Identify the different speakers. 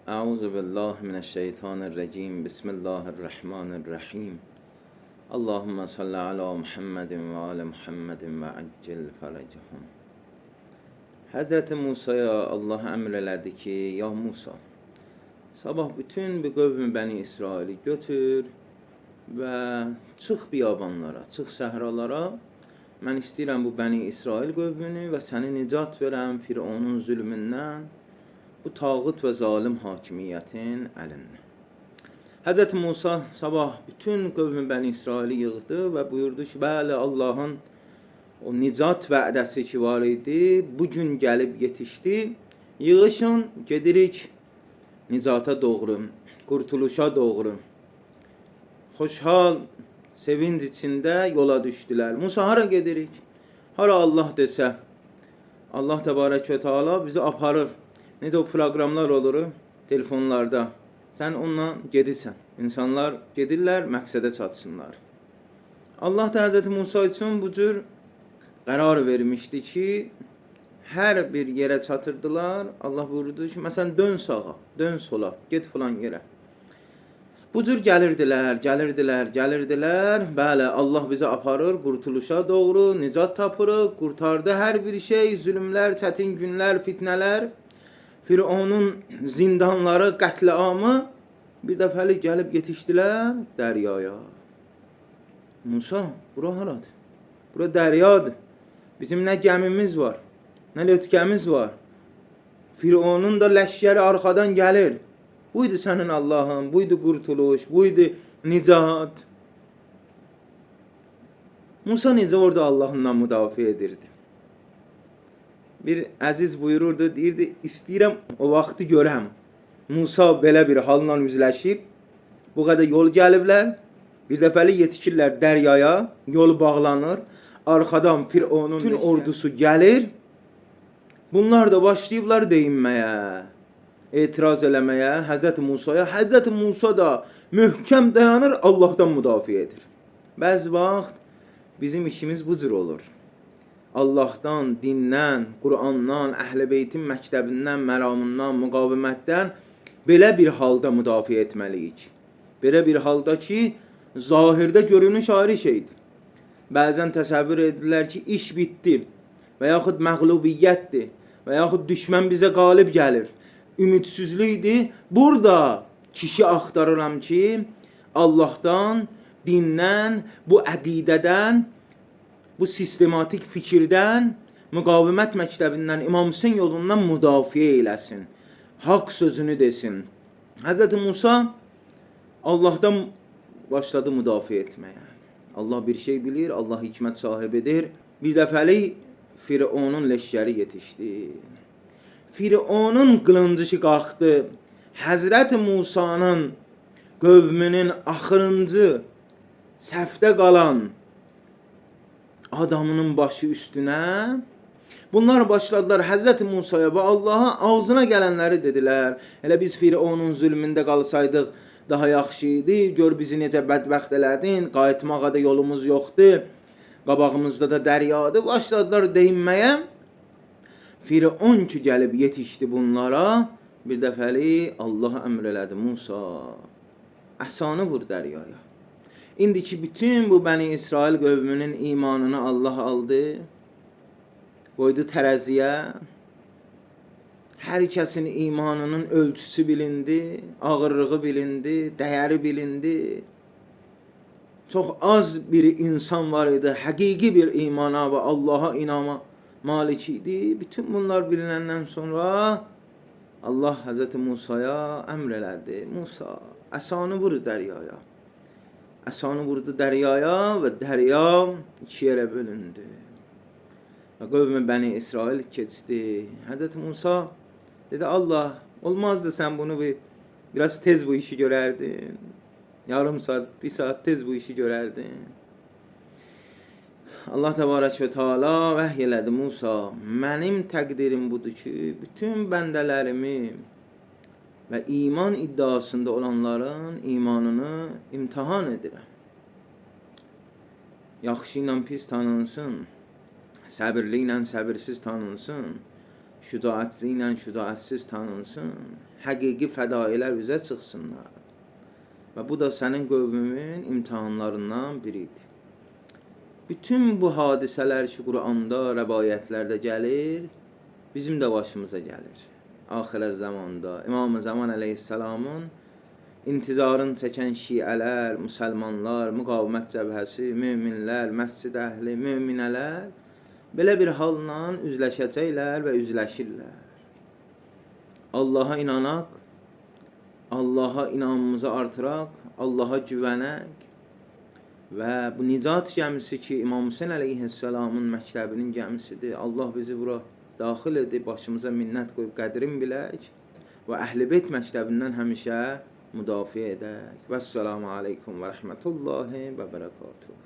Speaker 1: Euzu billahi mineşşeytanirracim. Bismillahirrahmanirrahim. Allahumme salli ala Muhammedin ve ala Muhammedin ve accil feracahum. Hazreti Musa'ya Allah emr elədi ki, ya Musa, sabah bütün bir qövmü Bəni İsraili götür və çıx biyabanlara, çıx səhralara. Mən istəyirəm bu Bəni İsrail qövmünü və səni nicat verəm Fironun zülmündən, bu tağut və zalim hakimiyyətin əlindən. Hz. Musa sabah bütün qövmü Bəni İsraili yığdı və buyurdu ki, bəli, Allahın o nicat vədəsi ki var idi, bugün gəlib yetişdi. Yığışın, gedirik nicata doğru, qurtuluşa doğru. Xoşhal, sevinç içində yola düşdülər. Musa, hara gedirik? Hara Allah desə, Allah Təbarək və Teala bizi aparır. Necə o proqramlar olur telefonlarda. Sən onunla gedirsən. İnsanlar gedirlər, məqsədə çatsınlar. Allah da Hz. Musa üçün bu cür qərar vermişdi ki, hər bir yerə çatırdılar. Allah buyurdu ki, məsələn, dön sağa, dön sola, get filan yerə. Bu cür gəlirdilər. Bəli, Allah bizi aparır, qurtuluşa doğru, nicat tapırıq, qurtardı hər bir şey, zülmlər, çətin günlər, fitnələr. Fironun zindanları, qətliamı bir dəfəlik gəlib yetişdilər dəryaya. Musa, bura haradır? Bura dəryadır. Bizim nə gəmimiz var, nə lötkəmiz var. Fironun da ləşkəri arxadan gəlir. Buydu sənin Allahın, buydu qurtuluş, buydu nicat. Musa necə orada Allahından müdafiə edirdi? Bir əziz buyururdu, deyirdi, istəyirəm o vaxtı görəm. Musa belə bir halla üzləşib, bu qədər yol gəliblər, bir dəfəli yetişirlər dəryaya, yol bağlanır, arxadan Fironun bütün ordusu gəlir, bunlar da başlayıblar deyinməyə, etiraz eləməyə Hz. Musaya. Hz. Musa da möhkəm dayanır, Allahdan müdafiə edir. Bəzi vaxt bizim işimiz bu cür olur. Allahdan, dindən, Qur'andan, Əhl-i Beytin məktəbindən, məramından, müqavimətdən belə bir halda müdafiə etməliyik. Belə bir halda ki, zahirdə görünüş ayrı şeydir. Bəzən təsəvvür edirlər ki, iş bitdi və yaxud məğlubiyyətdir və yaxud düşmən bizə qalib gəlir. Ümidsizlikdir. Burada kişi axtarıram ki, Allahdan, dindən, bu əqidədən, bu sistematik fikirdən, müqavimət məktəbindən, İmam Hüseyn yolundan müdafiə eləsin. Haqq sözünü desin. Hz. Musa Allahdan başladı müdafiə etməyə. Allah bir şey bilir, Allah hikmət sahibidir. Bir dəfəlik Fironun leşkəri yetişdi. Fironun qılıncı qalxdı. Həzrət Musanın qövmünün axırıncı səhvdə qalan adamının başı üstünə. Bunlar başladılar Hz. Musaya və Allaha ağzına gələnləri dedilər. Elə biz Fironun zülmündə qalsaydıq daha yaxşı idi. Gör bizi necə bədbəxt elədin. Qayıtmağa da yolumuz yoxdur. Qabağımızda da dəryadır. Başladılar deyinməyə. Firon ki gəlib yetişdi bunlara. Bir dəfəli Allah əmr elədi. Musa, əsanı vur dəryaya. İndiki bütün bu Bəni İsrail qövmünün imanını Allah aldı, qoydu tərəziyə. Hər kəsin imanının ölçüsü bilindi, ağırlığı bilindi, dəyəri bilindi. Çox az bir insan var idi, həqiqi bir imana və Allaha inama malik idi. Bütün bunlar bilinəndən sonra Allah Hz. Musaya əmr elədi. Musa, əsanı vur dəryaya. Əsanı vurdu dəryaya və dərya iki yerə bölündü. Və qövmü Bəni İsrail keçdi. Hz. Musa dedi, Allah, olmazdı sən bunu biraz tez bu işi görərdin. Yarım saat, bir saat tez bu işi görərdin. Allah Təbarək və Teala vəhy elədi, Musa, mənim təqdirim budur ki, bütün bəndələrimi və iman iddiasında olanların imanını imtihan edirəm. Yaxşı ilə pis tanınsın, səbirli ilə səbirsiz tanınsın, şücaətli ilə şücaətsiz tanınsın. həqiqi fədailər üzə çıxsınlar. Və bu da sənin qövmünün imtahanlarından biridir. Bütün bu hadisələr ki, Quranda, rəvayətlərdə gəlir, bizim də başımıza gəlir. Axirət zamanda İmam-ı Zaman əleyhissalamın intizarını çəkən şiələr, müsəlmanlar, müqavimət cəbhəsi, möminlər, məscid əhli, möminələr belə bir halla üzləşəcəklər və üzləşirlər. Allaha inanaq, Allaha inamımızı artıraq, Allaha güvənək və bu nicat gəmisi ki, İmam Hüseyn əleyhissalamın məktəbinin gəmisidir. Allah bizi bura daxil edib, başımıza minnət qoyub qədrin bilək və Əhl-i Beyt məktəbindən həmişə müdafiə edək. Vəssalamu aleykum və rəhmətullahi və bərəkatuhu.